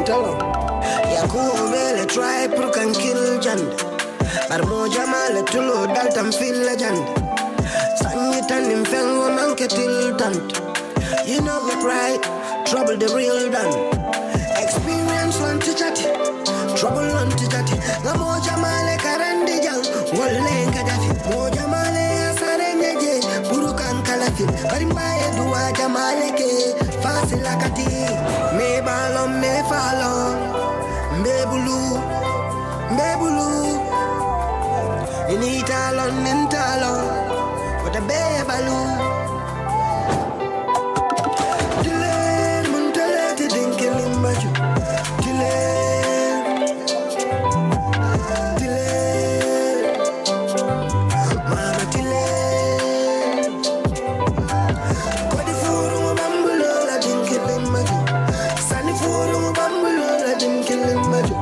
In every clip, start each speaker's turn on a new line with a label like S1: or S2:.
S1: tell Yaku really try to can kill Jand. But Moja Male Tulo Daltam feel legend. Sangitan in Fengo Manke till tant. You know it right, trouble the real done. Experience on to chat, trouble on to chat. La Moja Male Karandi Jang, Wale Kadafi, Moja Male Asarenje, Purukan Kalafi, Parimbaye Dua Jamaleke, Fasilakati, Me Balom, Me Falon. Mbebulu, Mbebulu, in Italon, in Talon, with a bebalu. Tile, Muntale, Dinkilimaju, Tile, Tile, Mama Tile, Kodifuru, Bambulo, la Dinkilimaju, Sanifuru, Bambulo, la Dinkilimaju.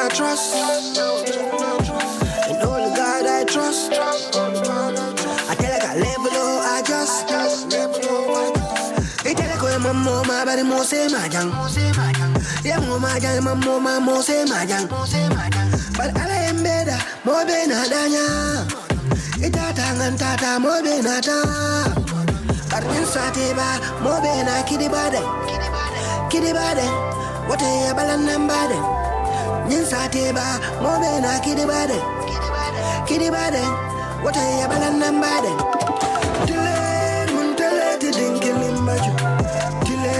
S1: Trust in only God I trust. I tell like I level low, I just I tell like I'm more my body more say my young. Yeah, more my young, my more say my young. But I am better, more than a danya. Itatang tata more than a ta. But inside more than a kitty body. Kitty body, what a balan body. Ninsateba, Mobena, Kitty Bade, what a yabalan and bade. Tile, Muntale, Dinkilimaju, Tile,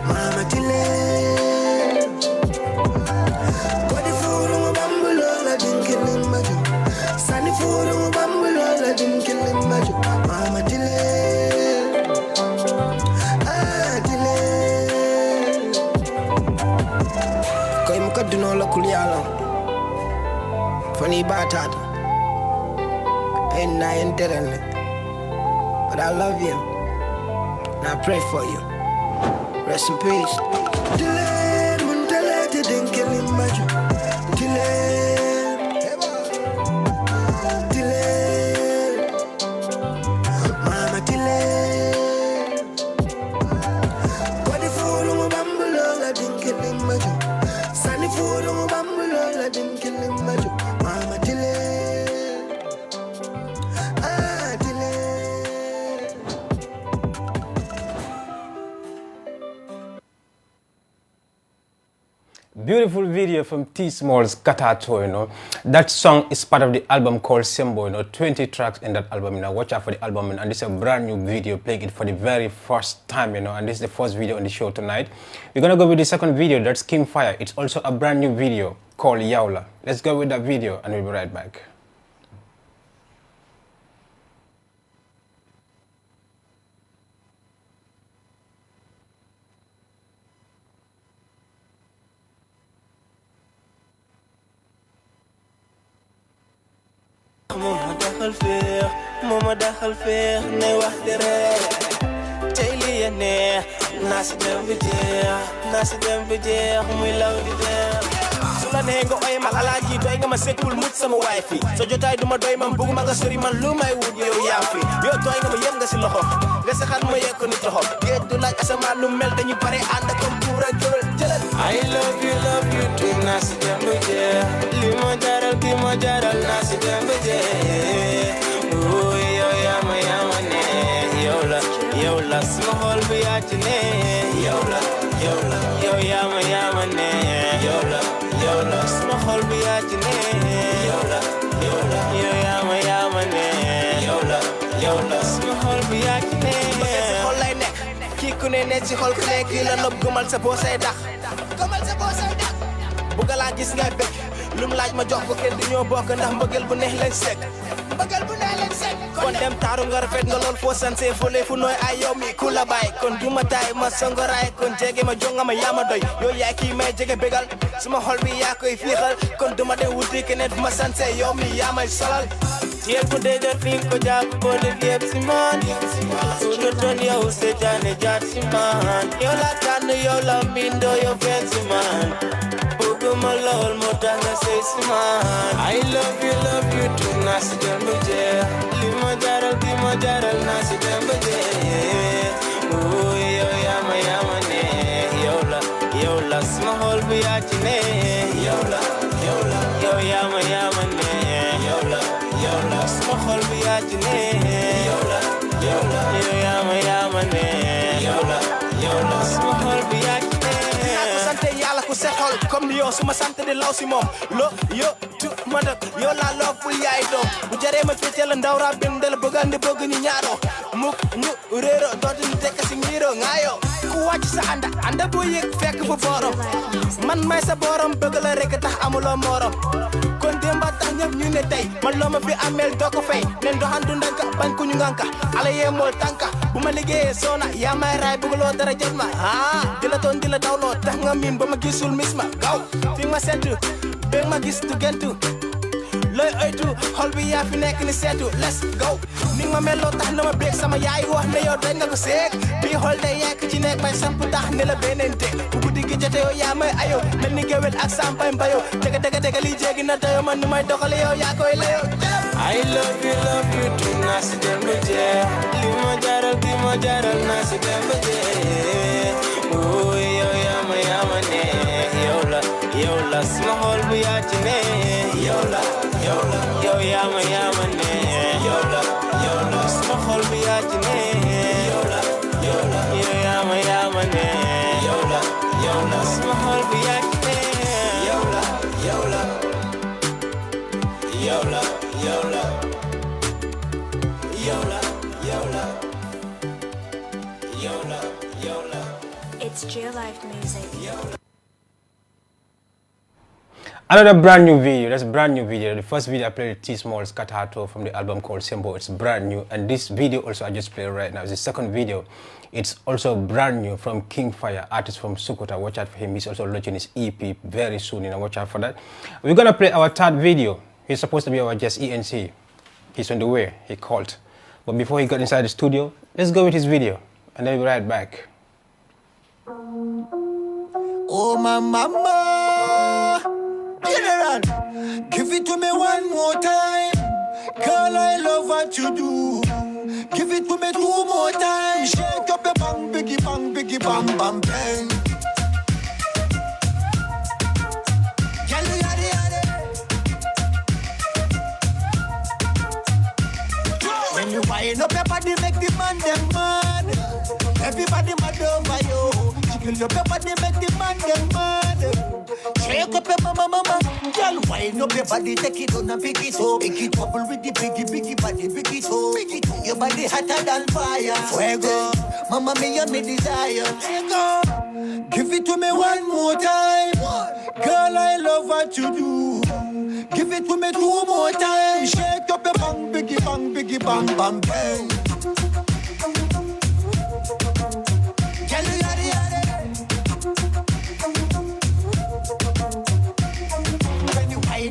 S1: Mama Tile, Kodifuru, Bambulo, Dinkilimaju, Sanifuru, Bambulo, Dinkilimaju, Mama Tile. Do not look funny batata. And I enter it. But I love you. And I pray for you. Rest in peace. Tile, Muntale, Dinkilimaju. Tile, Mama Tile. Kodifuru, Bambulo, la Dinkilimaju. Sanifuru, Bambulo, la Dinkilimaju. Mama Tile.
S2: Beautiful video from T Small's Katato, you know. That song is part of the album called Sembo, you know, 20 tracks in that album, you know. Watch out for the album, and this is a brand new video, playing it for the very first time, you know, and this is the first video on the show tonight. We're gonna go with the second video, that's King Fire. It's also a brand new video called Yaula. Let's go with that video and we'll be right back.
S3: Mama dakhal feex ne wax di ree tey li ya neex naa si dem bi jeex muy law di dem su la nee nga oy ma alaaji doy nga ma sekkul mucc sama waay fi sa jotaay duma doy man bëgguma nga sori man lu may wut yow yaa fi yow tooy nga ma yem nga si loxo nga si xar ma yegg ko ni toxo géej du laaj asamaan lu mel dañu pare ànd ak comme tuura jëlal I love you too naa si dem bi jeex li ma jaral ki ma jaral naa si dem bi jeex Yola, small biatine. Yola, yama ne. Yola, small biatine. Yola, yama ne. Yola, small biatine. Hol lay nek, ki ku ne ci xol ku nek la nopp gumal sa bo say dax. Bugal la gis ngay bekk, lum laaj ma jox ko kenn du ñoo bokk ndax mbëggel bu neex lañ sekk. Kon dem taaru nga rafet nga lool foo sanse foo lee fu nooy ay yow mi ku la bàyyi kon du ma taay ma songoraay kon jege ma jonga ma yaa ma doy yow yaay kii may jege bégal suma xol bi yaa koy fiixal kon du ma dem wuti keneen fu ma sanse yow mi yaa may solal Tiel ko deja fin ko jab ko de viep siman. Sudo ton yo se jane jat siman. Yo la tan yo la mindo yo fancy man. Bugu malol mota na say siman. I love you too nasi dembeje. Lima jaral nasi dembeje. Ooh yo yama ne. Yo la small biatine. Yo yama ne. Yo la small biatine. Yo yama ne. Yo la small biatine. Aku sante yalla ku sexol comme yo suma sante de law si mom. Lo yo tu madak yo la love bu yaay do. Bu jare ma fetel ndawra bim del bëggandi bëgg ñu ñaaro. Muk ñu réero dootu ñu tek ci ngiro ngayo. Ku wacc sa anda bo yek fekk bu borom. Man may sa borom bëgg la rek tax amulo morom. Kon demba tax ñep ñu ne tay man loma fi amel doko fay nen do handu ndanka bañ ko ñu nganka ala ye mol tanka bu ma liggéey sona ya may ray bëgg lo dara jël ma dila ton dila dawlo tax nga min ba ma gisul misma gaw fi ma sentu be ma gis tu gentu loy oytu xol bi ya fi nek ni setu let's go ni ma melo tax na ma bek sama yaay wax ne yow dañ nga ko seek bi xol day yak ci nek may samp tax ne la benente bu guddi gi jotté yow ya may ayo mel ni gewel ak sampay mbayo dega li jéggi na tayo man ni may doxale yow ya koy layo I love you too nasi dembeje lima jaral nasi dembeje ooh yo yama ne yo la small biatine yo yama ne yo la small biatine yo yama ne yo la small biatine yo la
S4: It's J-Life music.
S2: Another brand new video. That's a brand new video. The first video I played T Small's Katato from the album called Sembo. It's brand new, and this video also I just played right now is the second video. It's also brand new from Kingfire, artist from Sukuta. Watch out for him. He's also launching his EP very soon, watch out for that. We're gonna play our third video. He's supposed to be our guest ENC. He's on the way. He called, but before he got inside the studio, let's go with his video, and then we'll be right back.
S1: Oh my mama, General, give it to me one more time. Girl, I love what you do. Give it to me two more times. Shake up your bang, biggie, bang, bang, bang. Yalla, yalla, yalla. When you wind up your body, make the man them mad. Everybody mad over you. Jiggle up your body, make the man them mad. Shake up your mama. Girl, wind up your body, take it on and pick it up. Make it bubble with the biggie body, pick it up. Your body hotter than fire. Fuego, mama mia, me desire. Fuego, give it to me one more time. Girl, I love what you do. Give it to me two more times. Shake up your bang, biggie, bang, bang, bang.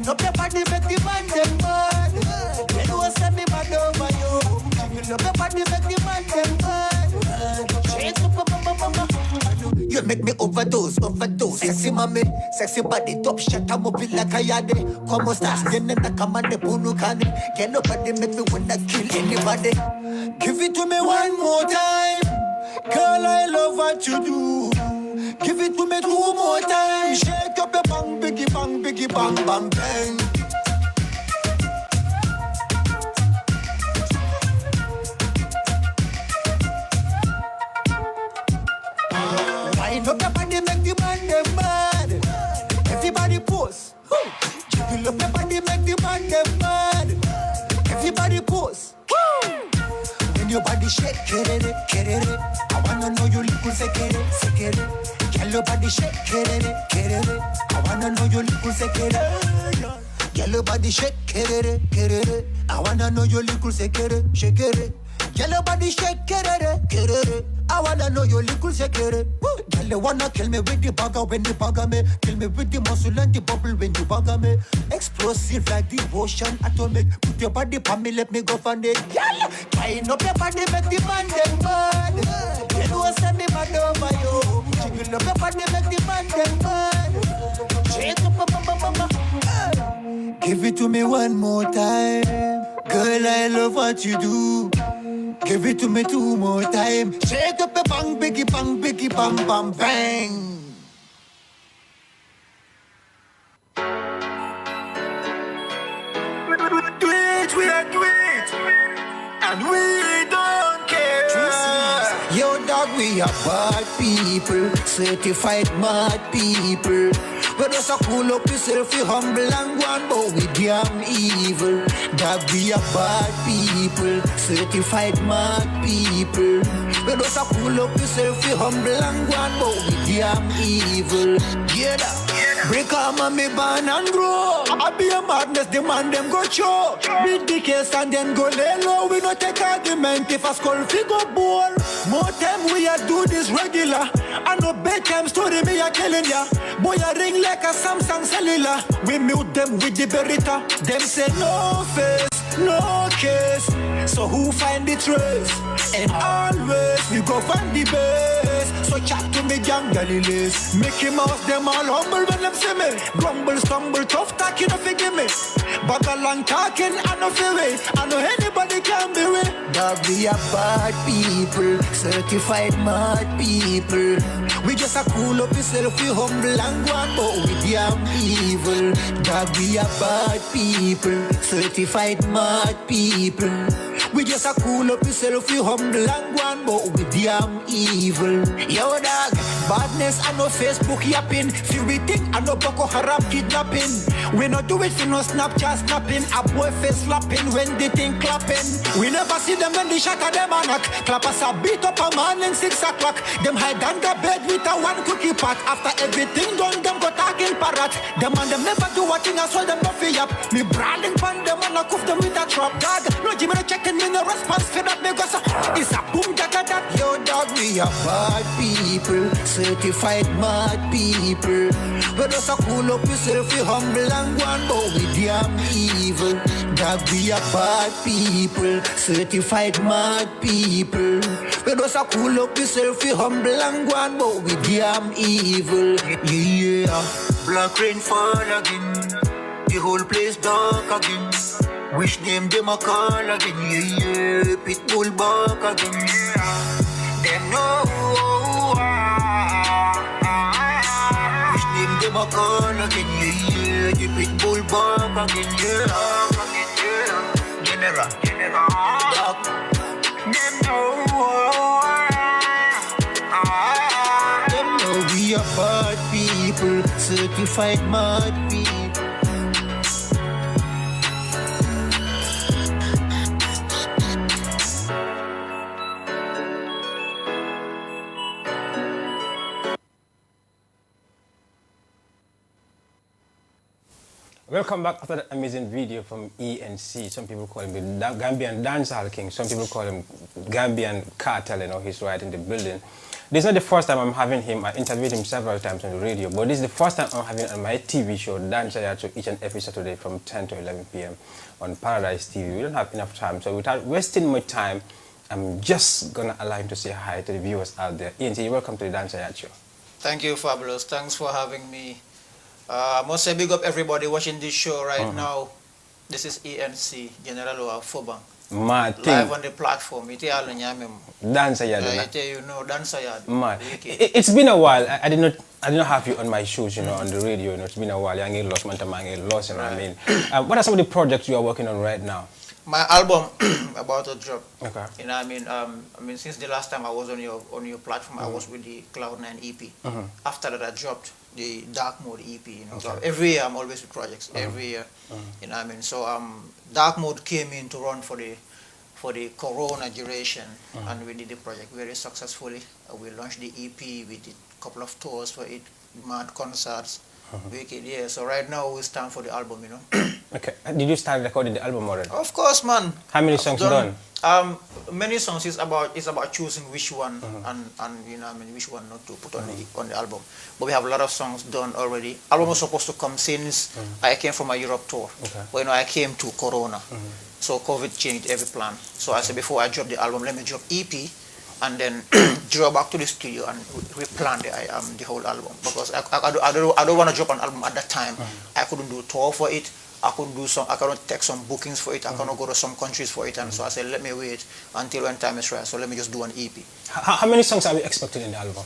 S1: Up your body, make the man them mad. They know send me mad over you. Jiggle up your body, make the man them mad. Shake up, mama. You make me overdose. Sexy mommy, sexy body, top shot. I'm up like a yade. Como stars, then the kamande bunu kani. Get up body, make me wanna kill anybody. Give it to me one more time. Girl, I love what you do. Give it to me two more times. Shake up your bang, biggie, bang, bang, bang. Wind up your body, make the man them mad. Everybody pose. Jiggle up your body, make the man them mad. Everybody pose. When your body shake, kerere. I wanna know your little sekere. Girl, your body shake, kerere. I wanna know your little sekere. Girl, your body shake, kerere. I wanna know your little sekere. Girl, your body shake, kerere. I wanna know your little sekere. Girl,
S5: they wanna kill me with the bagger when they bagger me. Kill me with the muscle and the bubble when you bagger me. Explosive like the ocean atomic. Put your body on me, let me go find it. Girl, tying up your body, make the man them mad. You know send me mad over you. Jiggle up your body, make the man them mad. Shake up, give it to me one more time. Girl, I love what you do. Give it to me two more time. Shake up a bang, biggie, bang, bam, bang. Do it, we are do it. And we don't care. Yo, dog, we are bad people. Certified mad people. We just a cool up yourself, you humble and one, but we damn evil. That we are bad people, certified mad people. We just a cool up yourself, you humble and one, but we damn evil. Yeah, that. Break arm and me born and grow. I be a madness, the man them go show. Beat the case and then go lay low. We no take argument if a skull figure ball. More time we a do this regular. I know bedtime story me a telling ya. Boy a ring like a Samsung cellular. We mute them with the Beretta. Them say no face, no case. So who find the trace? And always we go find the base. So chat to me young Galilees. Mickey Mouse them all humble when them see me. Grumble, stumble, tough talk, you know forgive me. But a long talking, I know feel it. I know anybody can be with. That we are bad people, certified mad people. We just a cool up yourself, we humble and one, but we damn evil. That we are bad people, certified mad people. We just a cool up yourself, we humble and one, but we damn evil. Yo dog, badness I no Facebook yapping. Feel we think I no Boko Haram kidnapping. We no do it for no Snapchat snapping. A boy face slapping when they think clapping. We never see them when they shot at them and knock. Clappers a beat up a man in 6 o'clock. Them hide under bed with a one cookie pot. After everything done, them go talking parrot. Them and them never do a thing, I saw them no fee up. Me brawling pan them and I cuff them with a trap dog. No Jimmy no checking me no response for that because it's a boom jacket that. Yo dog, we are bad people, certified mad people. We just a cool up yourself, you humble and one, but we damn evil. Dog, we are bad people, certified mad people. We just a cool up yourself, you humble and one, but we damn evil. Yeah, black rain fall again, the whole place dark again. Wish name them a call again, yeah, pitbull back again, yeah. Them know, wish name them a call again, yeah, the pitbull back again, yeah. General, dark. Them know we are bad people, certified mad people.
S2: Welcome back after that amazing video from ENC. Some people call him the Gambian dancehall king. Some people call him Gambian cartel, you know, he's right in the building. This is not the first time I'm having him. I interviewed him several times on the radio, but this is the first time I'm having him on my TV show, Dance Yacho, each and every Saturday from 10 to 11 p.m. on Paradise TV. We don't have enough time, so without wasting my time, I'm just gonna allow him to say hi to the viewers out there. ENC, welcome to the Dance Yacho.
S6: Thank you, Fabulous. Thanks for having me. I must say big up everybody watching this show right now. This is ENC, General Fobang. Live on the platform.
S2: Dancer yard.
S6: You know, dancer yard.
S2: It's been a while. I did not have you on my shows, you know, on the radio. You know, it's been a while. I lost, you know what I mean. What are some of the projects you are working on right now?
S6: My album about to drop.
S2: Okay.
S6: You know, I mean, since the last time I was on your platform, I was with the Cloud9 EP. After that, I dropped the Dark Mode EP. You know, so every year I'm always with projects. Every year, you know, what I mean. So Dark Mode came in to run for the Corona duration, and we did the project very successfully. We launched the EP. We did a couple of tours for it, mad concerts. Wicked, yeah. So right now we stand for the album, you know.
S2: Okay. Did you start recording the album already?
S6: Of course, man.
S2: How many
S6: I've
S2: songs done?
S6: Many songs is about choosing which one and you know which one not to put on the album. But we have a lot of songs done already. Album was supposed to come since I came from a Europe tour.
S2: Okay.
S6: But I came to Corona, so COVID changed every plan. So I said before I drop the album, let me drop EP, and then draw back to the studio and replan the whole album, because I don't want to drop an album at that time. I couldn't do a tour for it. I couldn't take some bookings for it. I cannot go to some countries for it, and so I said, let me wait until when time is right. So let me just do an EP.
S2: How many songs are we expecting in the album?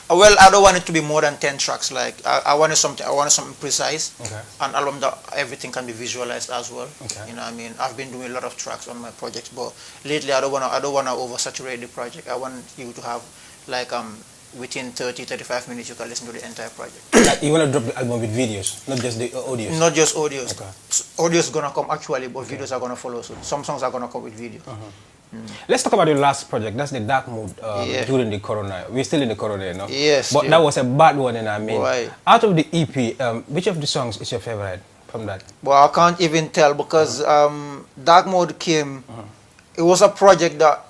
S6: Well, I don't want it to be more than 10 tracks. Like I wanted something precise, an album that everything can be visualized as well.
S2: Okay.
S6: You know what I mean? I've been doing a lot of tracks on my projects, but lately I don't wanna oversaturate the project. I want you to have like within 30-35 minutes you can listen to the entire project.
S2: Like you want to drop the album with videos, not just the audios?
S6: Not just audios.
S2: Okay.
S6: Audios is gonna come actually, but videos are gonna follow soon. Some songs are gonna come with video.
S2: Let's talk about your last project. That's the Dark Mood during the Corona. We're still in the Corona, you know?
S6: Yes.
S2: But that was a bad one, and I mean,
S6: Why?
S2: out of the EP, which of the songs is your favorite from that?
S6: Well, I can't even tell because Dark Mode came. It was a project that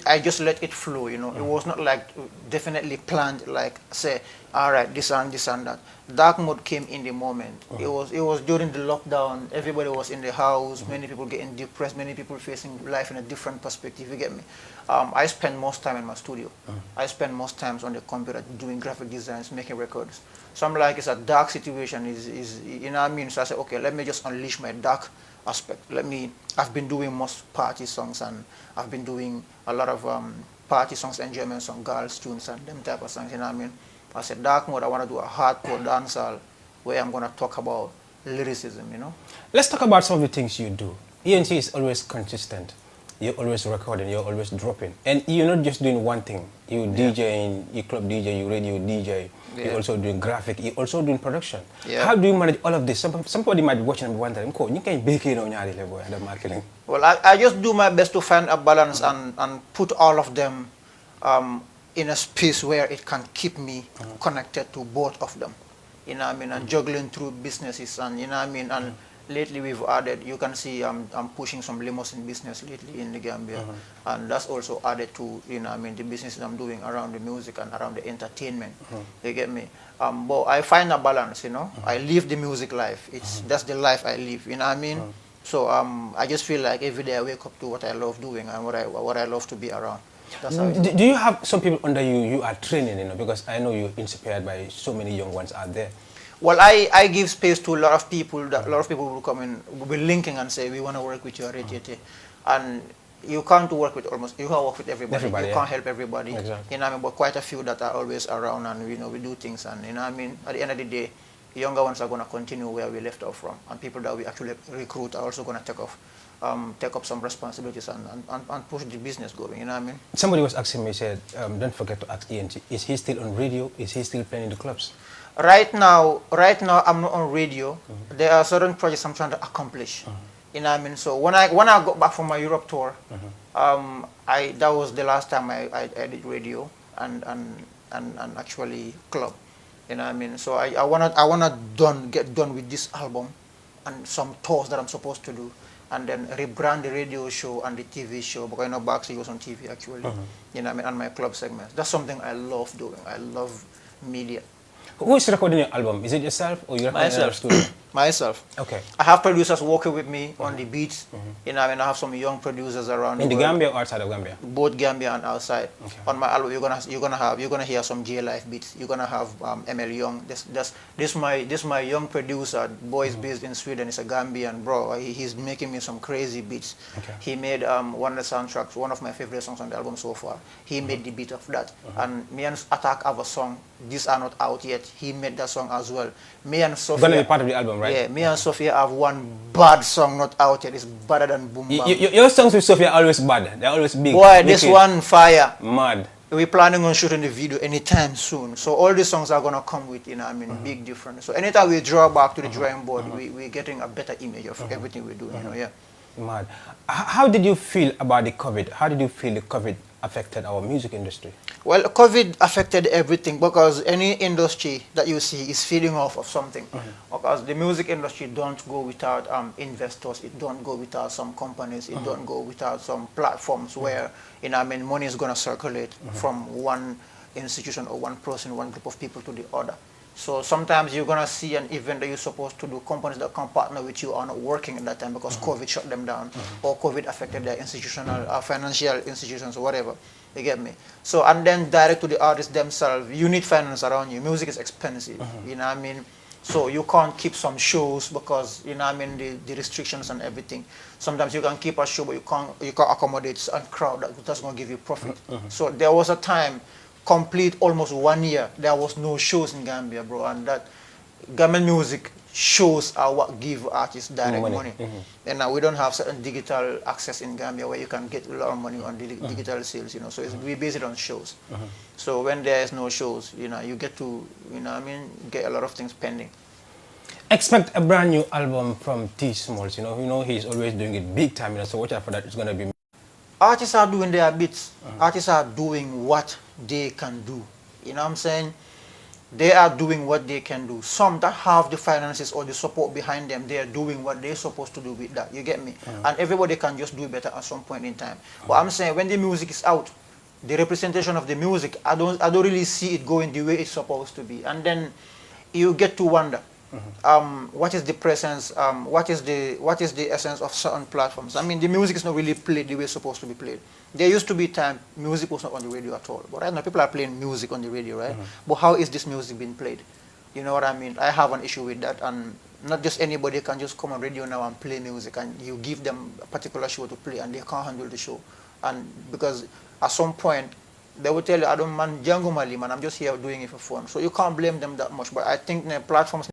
S6: I just let it flow, you know. It was not like definitely planned, like say, all right, this and that. Dark Mode came in the moment. It was during the lockdown. Everybody was in the house. Many people getting depressed. Many people facing life in a different perspective. You get me? I spend most time in my studio. I spend most times on the computer doing graphic designs, making records. So I'm like, it's a dark situation. Is you know what I mean? So I said, okay, let me just unleash my dark aspect. I've been doing most party songs, and I've been doing a lot of party songs, enjoyment songs, girls tunes, and them type of songs. You know what I mean? I said, Dark Mode, I want to do a hardcore dancehall where I'm going to talk about lyricism, you know?
S2: Let's talk about some of the things you do. ENT is always consistent. You're always recording, you're always dropping. And you're not just doing one thing. You DJing, you club DJ, you radio DJ, you're also doing graphic, you're also doing production. How do you manage all of this? Somebody might be watching and wondering, you can't bake it on your marketing.
S6: Well, I just do my best to find a balance and put all of them in a space where it can keep me connected to both of them. You know what I mean? And juggling through businesses, and you know what I mean? And lately we've added, you can see I'm pushing some limousine business lately in the Gambia. And that's also added to, you know what I mean, the businesses I'm doing around the music and around the entertainment. You get me? But I find a balance, you know? I live the music life. That's the life I live, you know what I mean? So I just feel like every day I wake up to what I love doing and what I love to be around.
S2: Do you have some people under you are training, you know, because I know you're inspired by so many young ones out there?
S6: Well, I give space to a lot of people. A lot of people will come in, will be linking and say, we want to work with you at and you can't work with you can't work with everybody. You can't help everybody.
S2: Exactly.
S6: You know what I mean? But quite a few that are always around, and you know, we do things, and you know what I mean? At the end of the day, the younger ones are going to continue where we left off from, and people that we actually recruit are also going to take up some responsibilities and push the business going, you know what I mean?
S2: Somebody was asking me, said, don't forget to ask ENT, is he still on radio? Is he still playing in the clubs?
S6: Right now I'm not on radio. There are certain projects I'm trying to accomplish. You know what I mean? So when I got back from my Europe tour, that was the last time I did radio and actually club. You know what I mean? So I wanna get done with this album and some tours that I'm supposed to do, and then rebrand the radio show and the TV show, because I know Baxi was on TV actually. You know what I mean? And my club segments. That's something I love doing. I love media.
S2: Who is recording your album? Is it yourself or you're recording in a studio?
S6: Myself.
S2: Okay.
S6: I have producers working with me on the beats. You know, I mean, I have some young producers around
S2: in the
S6: world.
S2: Gambia or outside of Gambia?
S6: Both Gambia and outside.
S2: Okay.
S6: On my album, you're gonna hear some J Life beats. You're gonna have ML Young. This my young producer. Boy is based in Sweden. He's a Gambian bro. He's making me some crazy beats.
S2: Okay.
S6: He made one of the soundtracks, one of my favorite songs on the album so far. He made the beat of that. And me and Attack have a song. These are not out yet. He made that song as well. Me and Sophia.
S2: Gonna be part of the album, right?
S6: Yeah, me and Sophia have one bad song not out yet. It's better than Boom Bam.
S2: Your songs with Sophia are always bad. They're always big.
S6: Boy, this one fire.
S2: Mad.
S6: We're planning on shooting the video anytime soon. So all these songs are gonna come with, you know, I mean, big difference. So anytime we draw back to the drawing board, we're getting a better image of everything we're doing, you know, yeah.
S2: Mad. How did you feel about the COVID? How did you feel the COVID affected our music industry?
S6: Well, COVID affected everything, because any industry that you see is feeding off of something. because the music industry don't go without investors. It don't go without some companies. It don't go without some platforms where, you know, I mean, money is gonna circulate from one institution or one person, one group of people to the other. So sometimes you're gonna see an event that you're supposed to do. Companies that can partner with you are not working at that time because COVID shut them down, or COVID affected their institutional, financial institutions or whatever. You get me? So, and then direct to the artists themselves, you need finance around you. Music is expensive, you know what I mean? So you can't keep some shows because, you know what I mean, the restrictions and everything. Sometimes you can keep a show, but you can't accommodate a crowd that's gonna give you profit. So there was a time, complete almost 1 year, there was no shows in Gambia, bro, and that Gambian music shows are what give artists direct money. And now we don't have certain digital access in Gambia where you can get a lot of money on digital sales, you know, so we base it on shows. So when there is no shows, you know, you get to, you know, I mean, get a lot of things pending.
S2: Expect a brand new album from T Smalls, you know he's always doing it big time, you know, so watch out for that. It's gonna be.
S6: Artists are doing their bits. Artists are doing what they can do. You know what I'm saying? They are doing what they can do. Some that have the finances or the support behind them, they are doing what they're supposed to do with that. You get me? And everybody can just do better at some point in time. But I'm saying when the music is out, the representation of the music, I don't really see it going the way it's supposed to be. And then you get to wonder. What is the presence, what is the essence of certain platforms? I mean, the music is not really played the way it's supposed to be played. There used to be time music was not on the radio at all, but right now people are playing music on the radio, right? But how is this music being played? You know what I mean? I have an issue with that, and not just anybody can just come on radio now and play music, and you give them a particular show to play and they can't handle the show. And because at some point they will tell you, I don't man, Django Mali, man, I'm just here doing it for fun. So you can't blame them that much, but I think the platforms